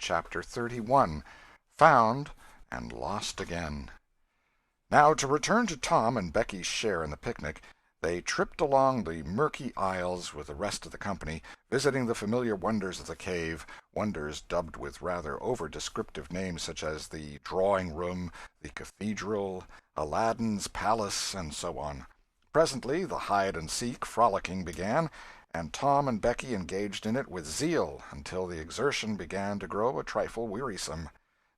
Chapter 31, Found and Lost Again. Now to return to Tom and Becky's share in the picnic. They tripped along the murky aisles with the rest of the company, visiting the familiar wonders of the cave, wonders dubbed with rather over-descriptive names such as the drawing-room, the cathedral, Aladdin's palace, and so on. Presently the hide-and-seek frolicking began, and Tom and Becky engaged in it with zeal until the exertion began to grow a trifle wearisome.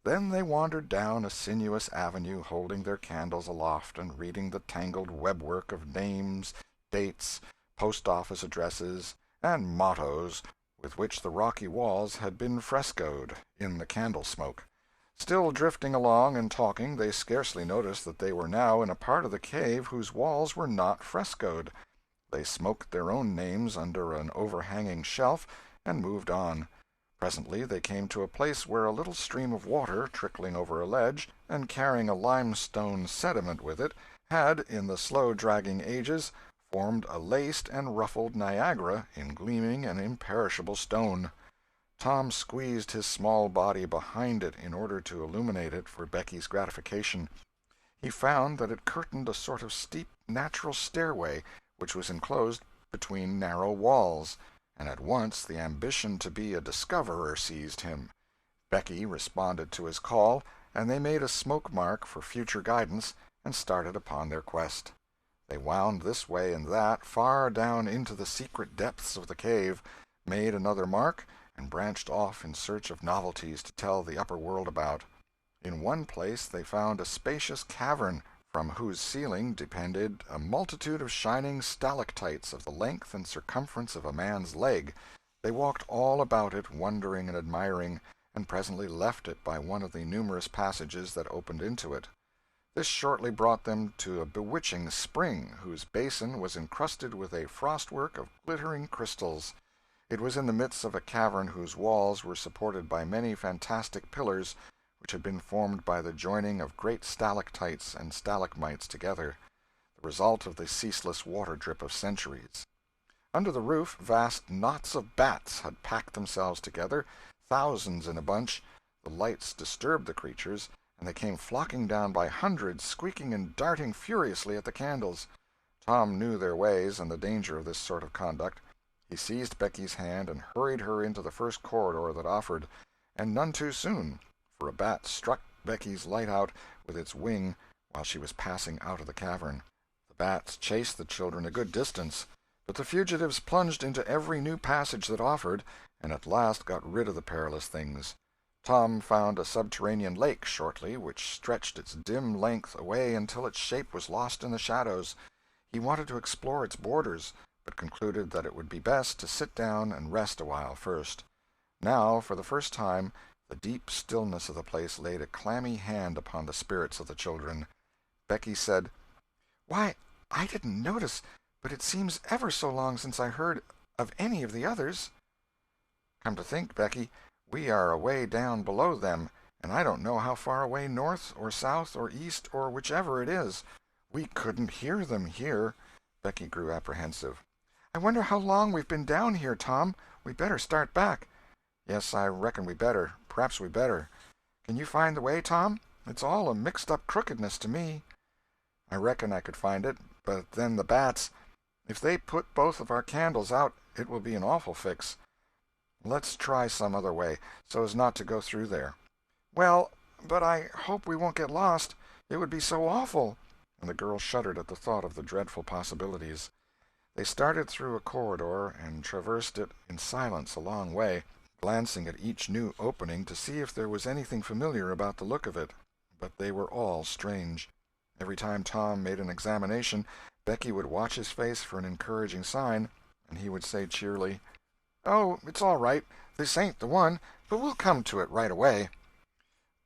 Then they wandered down a sinuous avenue, holding their candles aloft and reading the tangled webwork of names, dates, post-office addresses, and mottos with which the rocky walls had been frescoed in the candle-smoke. Still drifting along and talking, they scarcely noticed that they were now in a part of the cave whose walls were not frescoed. They smoked their own names under an overhanging shelf and moved on. Presently they came to a place where a little stream of water, trickling over a ledge, and carrying a limestone sediment with it, had, in the slow-dragging ages, formed a laced and ruffled Niagara in gleaming and imperishable stone. Tom squeezed his small body behind it in order to illuminate it for Becky's gratification. He found that it curtained a sort of steep natural stairway which was enclosed between narrow walls, and at once the ambition to be a discoverer seized him. Becky responded to his call, and they made a smoke-mark for future guidance and started upon their quest. They wound this way and that far down into the secret depths of the cave, made another mark, and branched off in search of novelties to tell the upper world about. In one place they found a spacious cavern, from whose ceiling depended a multitude of shining stalactites of the length and circumference of a man's leg. They walked all about it, wondering and admiring, and presently left it by one of the numerous passages that opened into it. This shortly brought them to a bewitching spring, whose basin was encrusted with a frostwork of glittering crystals. It was in the midst of a cavern whose walls were supported by many fantastic pillars, which had been formed by the joining of great stalactites and stalagmites together, the result of the ceaseless water-drip of centuries. Under the roof vast knots of bats had packed themselves together, thousands in a bunch. The lights disturbed the creatures, and they came flocking down by hundreds, squeaking and darting furiously at the candles. Tom knew their ways and the danger of this sort of conduct. He seized Becky's hand and hurried her into the first corridor that offered, and none too soon, for a bat struck Becky's light out with its wing while she was passing out of the cavern. The bats chased the children a good distance, but the fugitives plunged into every new passage that offered, and at last got rid of the perilous things. Tom found a subterranean lake shortly, which stretched its dim length away until its shape was lost in the shadows. He wanted to explore its borders, but concluded that it would be best to sit down and rest a while first. Now, for the first time, the deep stillness of the place laid a clammy hand upon the spirits of the children. Becky said, "Why, I didn't notice, but it seems ever so long since I heard of any of the others." "Come to think, Becky, we are away down below them, and I don't know how far away north or south or east or whichever it is. We couldn't hear them here." Becky grew apprehensive. "I wonder how long we've been down here, Tom. We better start back." "Yes, I reckon we better. Perhaps we better. Can you find the way, Tom? It's all a mixed-up crookedness to me." "I reckon I could find it, but then the bats. If they put both of our candles out, it will be an awful fix. Let's try some other way, so as not to go through there." "Well, but I hope we won't get lost. It would be so awful," and the girl shuddered at the thought of the dreadful possibilities. They started through a corridor and traversed it in silence a long way, glancing at each new opening to see if there was anything familiar about the look of it, but they were all strange. Every time Tom made an examination, Becky would watch his face for an encouraging sign, and he would say cheerily, "Oh, it's all right. This ain't the one, but we'll come to it right away."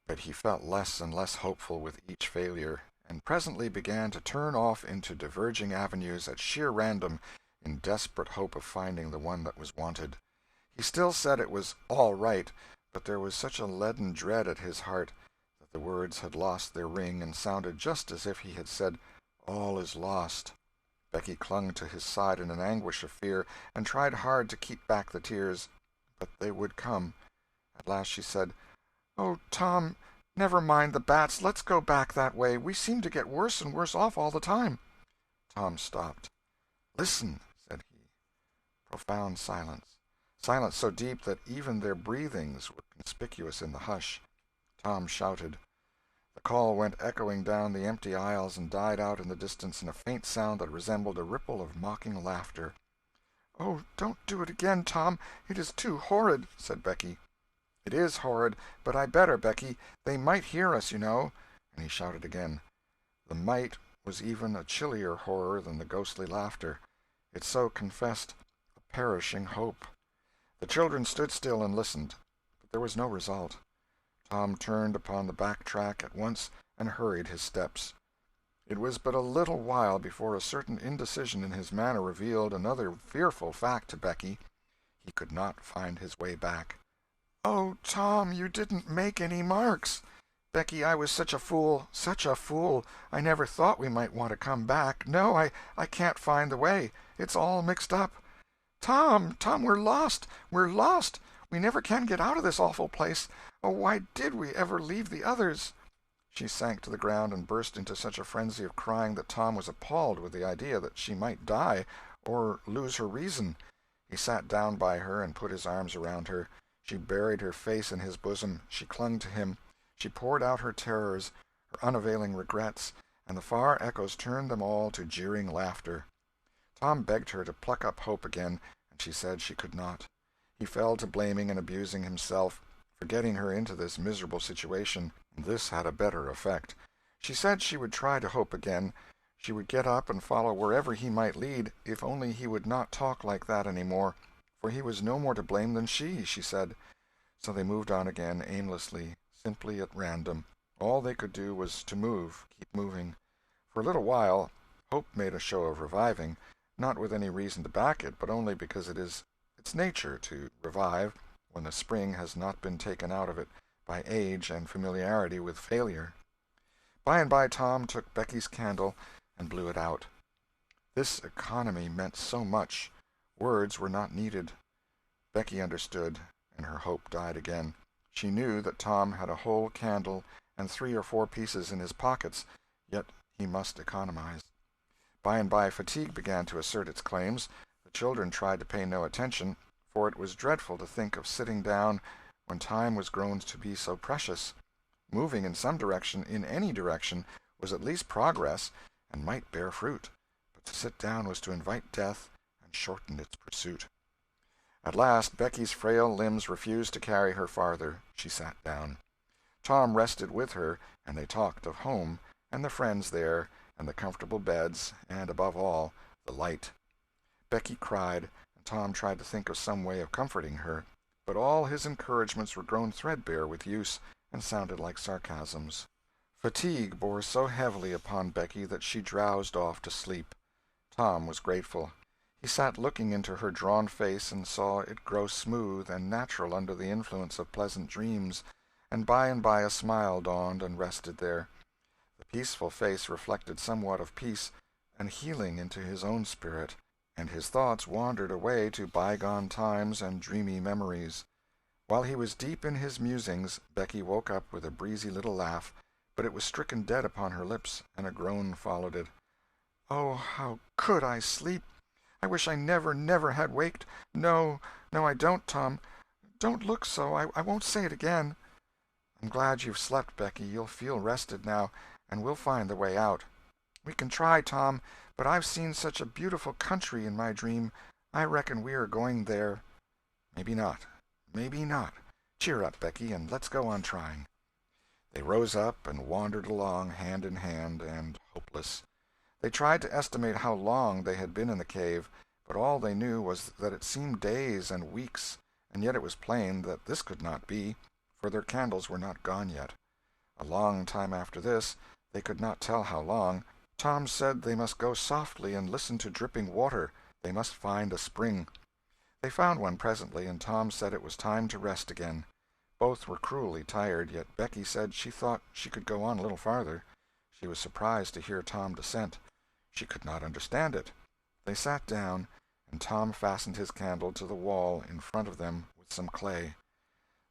But he felt less and less hopeful with each failure, and presently began to turn off into diverging avenues at sheer random, in desperate hope of finding the one that was wanted. He still said it was all right, but there was such a leaden dread at his heart that the words had lost their ring and sounded just as if he had said, "All is lost." Becky clung to his side in an anguish of fear, and tried hard to keep back the tears, but they would come. At last she said, "Oh, Tom, never mind the bats. Let's go back that way. We seem to get worse and worse off all the time." Tom stopped. "Listen," said he. Profound silence. Silence so deep that even their breathings were conspicuous in the hush. Tom shouted. The call went echoing down the empty aisles and died out in the distance in a faint sound that resembled a ripple of mocking laughter. "Oh, don't do it again, Tom. It is too horrid," said Becky. "It is horrid, but I better, Becky. They might hear us, you know." And he shouted again. The might was even a chillier horror than the ghostly laughter. It so confessed a perishing hope. The children stood still and listened, but there was no result. Tom turned upon the back track at once and hurried his steps. It was but a little while before a certain indecision in his manner revealed another fearful fact to Becky. He could not find his way back. "Oh, Tom, you didn't make any marks." "Becky, I was such a fool, such a fool. I never thought we might want to come back. No, I can't find the way. It's all mixed up." "Tom, we're lost. We're lost. We never can get out of this awful place. Oh, why did we ever leave the others?" She sank to the ground and burst into such a frenzy of crying that Tom was appalled with the idea that she might die, or lose her reason. He sat down by her and put his arms around her. She buried her face in his bosom. She clung to him. She poured out her terrors, her unavailing regrets, and the far echoes turned them all to jeering laughter. Tom begged her to pluck up hope again, and she said she could not. He fell to blaming and abusing himself for getting her into this miserable situation. This had a better effect. She said she would try to hope again. She would get up and follow wherever he might lead, if only he would not talk like that any more, for he was no more to blame than she said. So they moved on again, aimlessly, simply at random. All they could do was to move, keep moving. For a little while, hope made a show of reviving, not with any reason to back it, but only because it is its nature to revive when the spring has not been taken out of it by age and familiarity with failure. By and by Tom took Becky's candle and blew it out. This economy meant so much. Words were not needed. Becky understood, and her hope died again. She knew that Tom had a whole candle and 3 or 4 pieces in his pockets, yet he must economize. By and by fatigue began to assert its claims. The children tried to pay no attention, for it was dreadful to think of sitting down when time was grown to be so precious. Moving in some direction, in any direction, was at least progress, and might bear fruit, but to sit down was to invite death and shorten its pursuit. At last Becky's frail limbs refused to carry her farther. She sat down. Tom rested with her, and they talked of home, and the friends there, and the comfortable beds, and, above all, the light. Becky cried, and Tom tried to think of some way of comforting her, but all his encouragements were grown threadbare with use, and sounded like sarcasms. Fatigue bore so heavily upon Becky that she drowsed off to sleep. Tom was grateful. He sat looking into her drawn face and saw it grow smooth and natural under the influence of pleasant dreams, and by a smile dawned and rested there. The peaceful face reflected somewhat of peace and healing into his own spirit, and his thoughts wandered away to bygone times and dreamy memories. While he was deep in his musings, Becky woke up with a breezy little laugh, but it was stricken dead upon her lips, and a groan followed it. "Oh, how could I sleep! I wish I never had waked. No, I don't, Tom. Don't look so. I won't say it again." "I'm glad you've slept, Becky. You'll feel rested now, and we'll find the way out." "We can try, Tom, but I've seen such a beautiful country in my dream. I reckon we are going there." "Maybe not. Maybe not. Cheer up, Becky, and let's go on trying." They rose up and wandered along, hand in hand, and hopeless. They tried to estimate how long they had been in the cave, but all they knew was that it seemed days and weeks, and yet it was plain that this could not be, for their candles were not gone yet. A long time after this, they could not tell how long, Tom said they must go softly and listen to dripping water. They must find a spring. They found one presently, and Tom said it was time to rest again. Both were cruelly tired, yet Becky said she thought she could go on a little farther. She was surprised to hear Tom dissent. She could not understand it. They sat down, and Tom fastened his candle to the wall in front of them with some clay.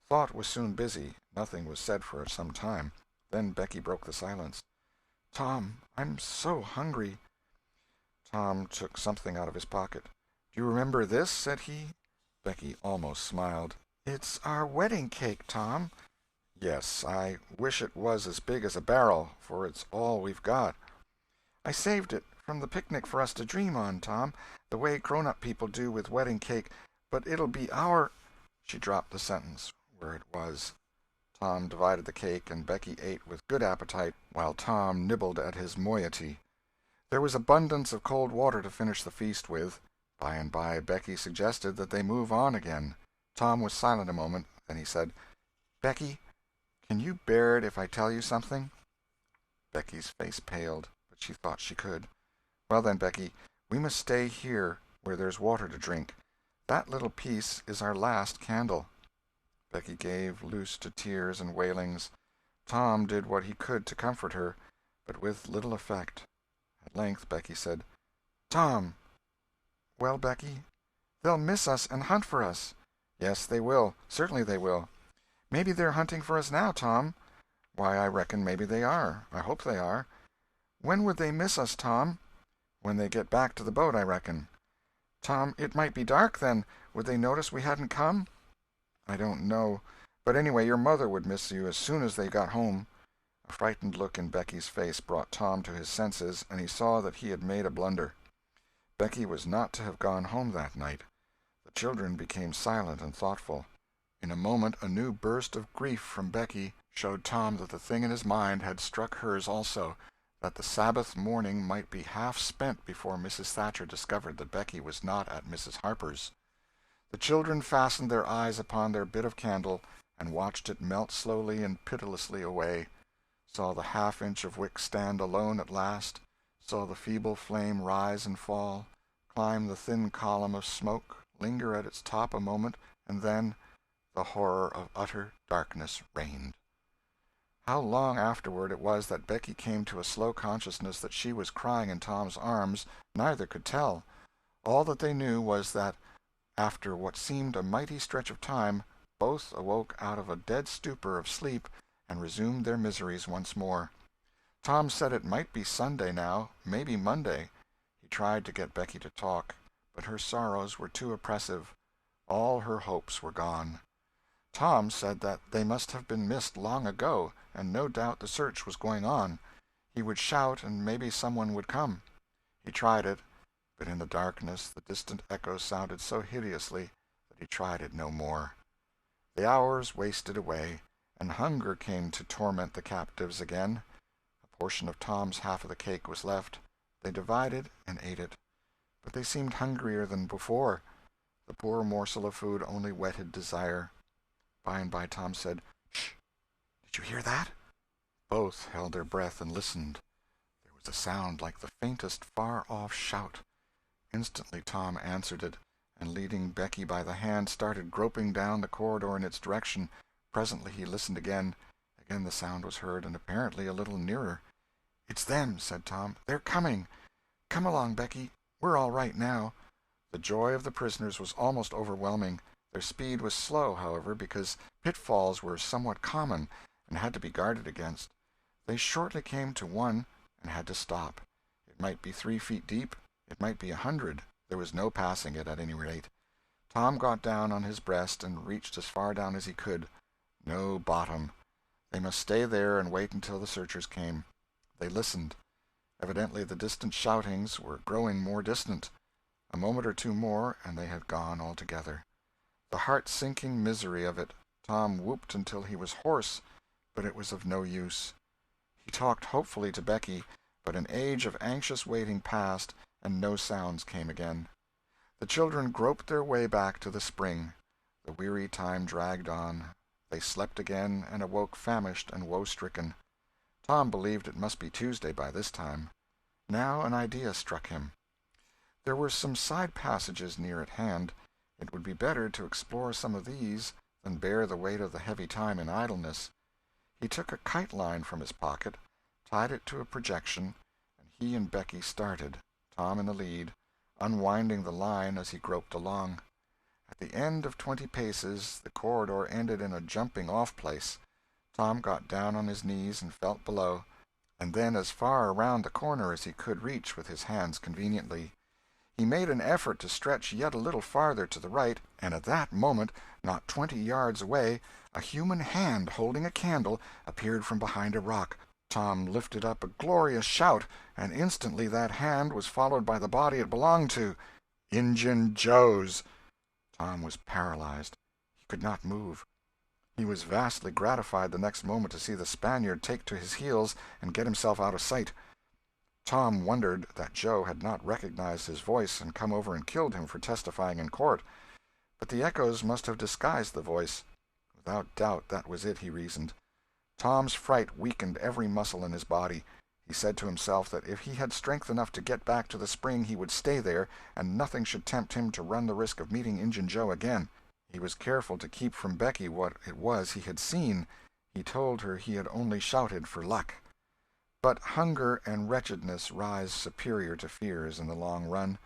Thought was soon busy. Nothing was said for some time. Then Becky broke the silence. "Tom, I'm so hungry." Tom took something out of his pocket. "Do you remember this?" said he. Becky almost smiled. "It's our wedding cake, Tom." "Yes, I wish it was as big as a barrel, for it's all we've got." "I saved it from the picnic for us to dream on, Tom, the way grown-up people do with wedding cake, but it'll be our—" She dropped the sentence where it was. Tom divided the cake, and Becky ate with good appetite, while Tom nibbled at his moiety. There was abundance of cold water to finish the feast with. By and by Becky suggested that they move on again. Tom was silent a moment, then he said, "Becky, can you bear it if I tell you something?" Becky's face paled, but she thought she could. "Well then, Becky, we must stay here where there's water to drink. That little piece is our last candle." Becky gave loose to tears and wailings. Tom did what he could to comfort her, but with little effect. At length Becky said, "Tom." "Well, Becky?" "They'll miss us and hunt for us." "Yes, they will. Certainly they will." "Maybe they're hunting for us now, Tom." "Why, I reckon maybe they are. I hope they are." "When would they miss us, Tom?" "When they get back to the boat, I reckon." "Tom, it might be dark then. Would they notice we hadn't come?" "I don't know. But anyway, your mother would miss you as soon as they got home." A frightened look in Becky's face brought Tom to his senses, and he saw that he had made a blunder. Becky was not to have gone home that night. The children became silent and thoughtful. In a moment a new burst of grief from Becky showed Tom that the thing in his mind had struck hers also, that the Sabbath morning might be half spent before Mrs. Thatcher discovered that Becky was not at Mrs. Harper's. The children fastened their eyes upon their bit of candle and watched it melt slowly and pitilessly away, saw the half-inch of wick stand alone at last, saw the feeble flame rise and fall, climb the thin column of smoke, linger at its top a moment, and then the horror of utter darkness reigned. How long afterward it was that Becky came to a slow consciousness that she was crying in Tom's arms, neither could tell. All that they knew was that, after what seemed a mighty stretch of time, both awoke out of a dead stupor of sleep and resumed their miseries once more. Tom said it might be Sunday now, maybe Monday. He tried to get Becky to talk, but her sorrows were too oppressive. All her hopes were gone. Tom said that they must have been missed long ago, and no doubt the search was going on. He would shout, and maybe someone would come. He tried it, but in the darkness the distant echoes sounded so hideously that he tried it no more. The hours wasted away, and hunger came to torment the captives again. A portion of Tom's half of the cake was left. They divided and ate it, but they seemed hungrier than before. The poor morsel of food only whetted desire. By and by Tom said, "Shh! Did you hear that?" Both held their breath and listened. There was a sound like the faintest far-off shout. Instantly Tom answered it, and leading Becky by the hand started groping down the corridor in its direction. Presently he listened again. Again the sound was heard, and apparently a little nearer. "It's them," said Tom. "They're coming. Come along, Becky. We're all right now." The joy of the prisoners was almost overwhelming. Their speed was slow, however, because pitfalls were somewhat common and had to be guarded against. They shortly came to one and had to stop. It might be 3 feet deep, it might be 100. There was no passing it, at any rate. Tom got down on his breast and reached as far down as he could. No bottom. They must stay there and wait until the searchers came. They listened. Evidently the distant shoutings were growing more distant. A moment or two more, and they had gone altogether. The heart-sinking misery of it. Tom whooped until he was hoarse, but it was of no use. He talked hopefully to Becky, but an age of anxious waiting passed, and no sounds came again. The children groped their way back to the spring. The weary time dragged on. They slept again, and awoke famished and woe-stricken. Tom believed it must be Tuesday by this time. Now an idea struck him. There were some side passages near at hand. It would be better to explore some of these than bear the weight of the heavy time in idleness. He took a kite-line from his pocket, tied it to a projection, and he and Becky started, Tom in the lead, unwinding the line as he groped along. At the end of 20 paces the corridor ended in a jumping-off place. Tom got down on his knees and felt below, and then as far around the corner as he could reach with his hands conveniently. He made an effort to stretch yet a little farther to the right, and at that moment, not 20 yards away, a human hand holding a candle appeared from behind a rock. Tom lifted up a glorious shout, and instantly that hand was followed by the body it belonged to. Injun Joe's! Tom was paralyzed. He could not move. He was vastly gratified the next moment to see the Spaniard take to his heels and get himself out of sight. Tom wondered that Joe had not recognized his voice and come over and killed him for testifying in court. But the echoes must have disguised the voice. Without doubt that was it, he reasoned. Tom's fright weakened every muscle in his body. He said to himself that if he had strength enough to get back to the spring he would stay there, and nothing should tempt him to run the risk of meeting Injun Joe again. He was careful to keep from Becky what it was he had seen. He told her he had only shouted for luck. But hunger and wretchedness rise superior to fears in the long run.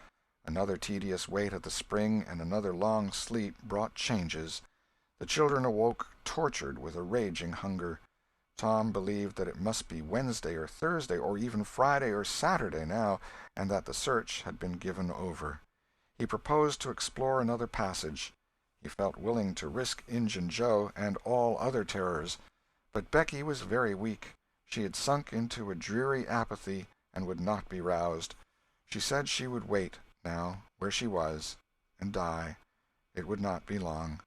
Another tedious wait at the spring and another long sleep brought changes. The children awoke tortured with a raging hunger. Tom believed that it must be Wednesday or Thursday or even Friday or Saturday now, and that the search had been given over. He proposed to explore another passage. He felt willing to risk Injun Joe and all other terrors. But Becky was very weak. She had sunk into a dreary apathy and would not be roused. She said she would wait, now, where she was, and die. It would not be long.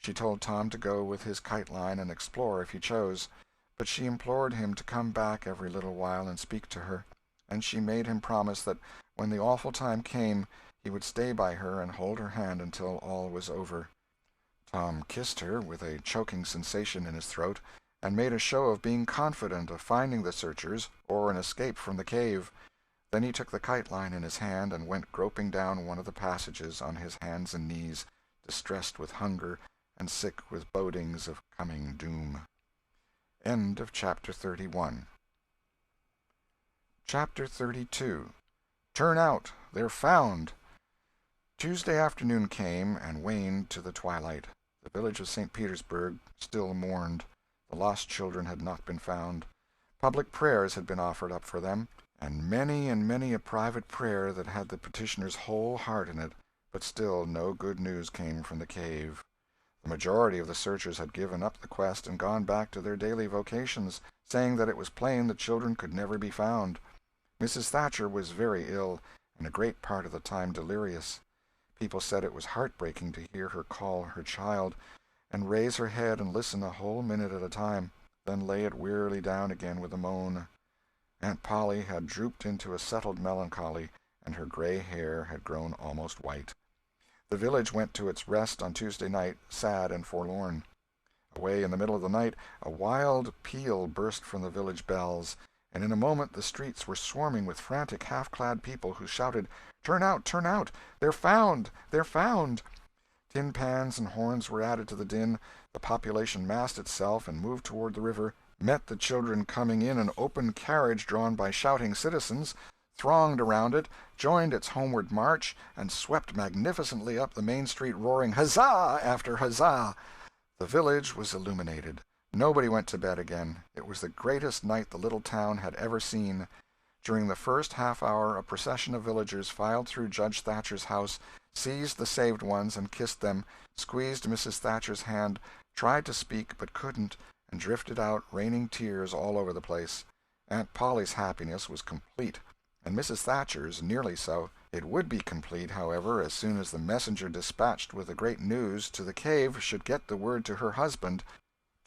She told Tom to go with his kite-line and explore if he chose, but she implored him to come back every little while and speak to her, and she made him promise that when the awful time came he would stay by her and hold her hand until all was over. Tom kissed her, with a choking sensation in his throat, and made a show of being confident of finding the searchers or an escape from the cave. Then he took the kite-line in his hand and went groping down one of the passages on his hands and knees, distressed with hunger and sick with bodings of coming doom. End of Chapter 31. Chapter 32. Turn out! They're found! Tuesday afternoon came and waned to the twilight. The village of St. Petersburg still mourned. The lost children had not been found. Public prayers had been offered up for them, and many a private prayer that had the petitioner's whole heart in it, but still no good news came from the cave. The majority of the searchers had given up the quest and gone back to their daily vocations, saying that it was plain the children could never be found. Mrs. Thatcher was very ill, and a great part of the time delirious. People said it was heartbreaking to hear her call her child, and raise her head and listen a whole minute at a time, then lay it wearily down again with a moan. Aunt Polly had drooped into a settled melancholy, and her gray hair had grown almost white. The village went to its rest on Tuesday night, sad and forlorn. Away in the middle of the night, a wild peal burst from the village bells, and in a moment the streets were swarming with frantic, half-clad people who shouted, "Turn out! Turn out! They're found! They're found!" Tin pans and horns were added to the din. The population massed itself and moved toward the river, met the children coming in an open carriage drawn by shouting citizens, thronged around it, joined its homeward march, and swept magnificently up the main street roaring huzzah after huzzah. The village was illuminated. Nobody went to bed again. It was the greatest night the little town had ever seen. During the first half-hour a procession of villagers filed through Judge Thatcher's house, seized the saved ones and kissed them, squeezed Mrs. Thatcher's hand, tried to speak but couldn't, and drifted out, raining tears all over the place. Aunt Polly's happiness was complete, and Mrs. Thatcher's nearly so. It would be complete, however, as soon as the messenger dispatched with the great news to the cave should get the word to her husband.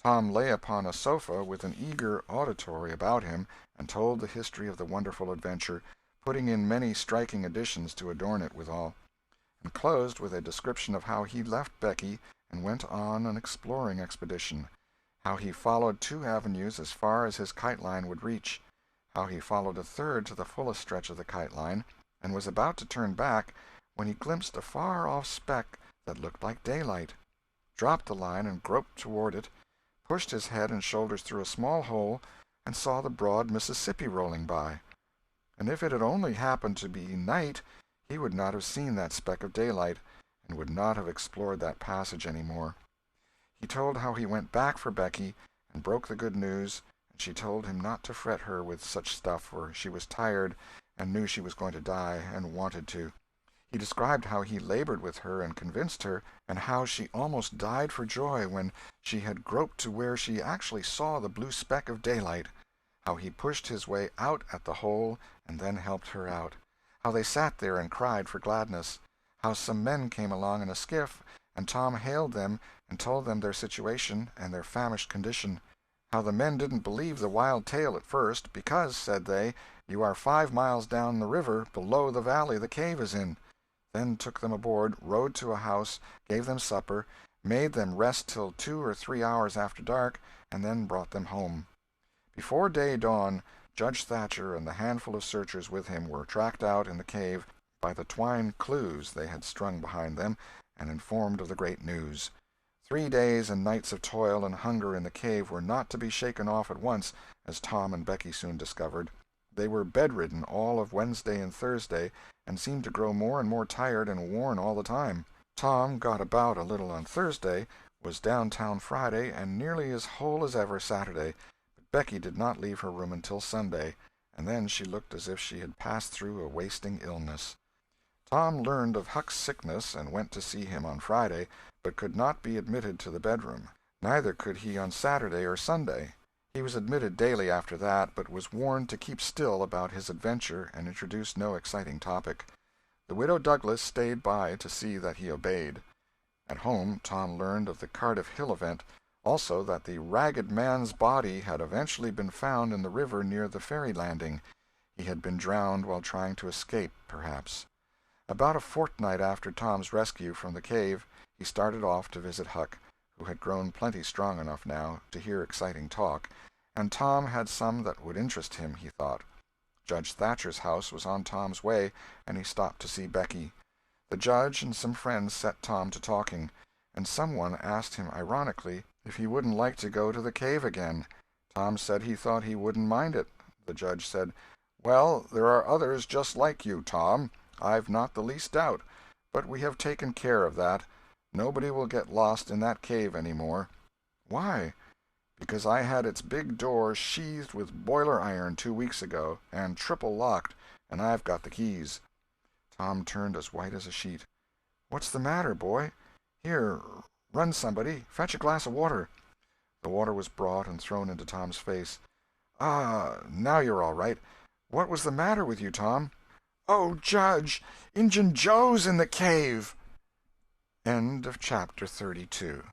Tom lay upon a sofa with an eager auditory about him, and told the history of the wonderful adventure, putting in many striking additions to adorn it withal, and closed with a description of how he left Becky and went on an exploring expedition, how he followed 2 avenues as far as his kite-line would reach, how he followed a third to the fullest stretch of the kite-line, and was about to turn back when he glimpsed a far-off speck that looked like daylight, dropped the line and groped toward it, pushed his head and shoulders through a small hole, and saw the broad Mississippi rolling by. And if it had only happened to be night, he would not have seen that speck of daylight, and would not have explored that passage any more. He told how he went back for Becky and broke the good news, and she told him not to fret her with such stuff, for she was tired and knew she was going to die, and wanted to. He described how he labored with her and convinced her, and how she almost died for joy when she had groped to where she actually saw the blue speck of daylight, how he pushed his way out at the hole and then helped her out, how they sat there and cried for gladness, how some men came along in a skiff, and Tom hailed them and told them their situation and their famished condition, how the men didn't believe the wild tale at first, because, said they, you are 5 miles down the river below the valley the cave is in, then took them aboard, rode to a house, gave them supper, made them rest till 2 or 3 hours after dark, and then brought them home. Before day dawn, Judge Thatcher and the handful of searchers with him were tracked out in the cave by the twine clues they had strung behind them, and informed of the great news. 3 days and nights of toil and hunger in the cave were not to be shaken off at once, as Tom and Becky soon discovered. They were bedridden all of Wednesday and Thursday, and seemed to grow more and more tired and worn all the time. Tom got about a little on Thursday, was downtown Friday, and nearly as whole as ever Saturday, but Becky did not leave her room until Sunday, and then she looked as if she had passed through a wasting illness. Tom learned of Huck's sickness and went to see him on Friday, but could not be admitted to the bedroom. Neither could he on Saturday or Sunday. He was admitted daily after that, but was warned to keep still about his adventure and introduce no exciting topic. The widow Douglas stayed by to see that he obeyed. At home, Tom learned of the Cardiff Hill event, also that the ragged man's body had eventually been found in the river near the ferry landing. He had been drowned while trying to escape, perhaps. About a fortnight after Tom's rescue from the cave, he started off to visit Huck, who had grown plenty strong enough now to hear exciting talk, and Tom had some that would interest him, he thought. Judge Thatcher's house was on Tom's way, and he stopped to see Becky. The judge and some friends set Tom to talking, and someone asked him ironically if he wouldn't like to go to the cave again. Tom said he thought he wouldn't mind it. The judge said, "Well, there are others just like you, Tom. I've not the least doubt. But we have taken care of that. Nobody will get lost in that cave any more." "Why?" "Because I had its big door sheathed with boiler iron 2 weeks ago, and triple locked, and I've got the keys." Tom turned as white as a sheet. "What's the matter, boy? Here, run somebody. Fetch a glass of water." The water was brought and thrown into Tom's face. "Ah, now you're all right. What was the matter with you, Tom?" "Oh, Judge, Injun Joe's in the cave." End of chapter 32.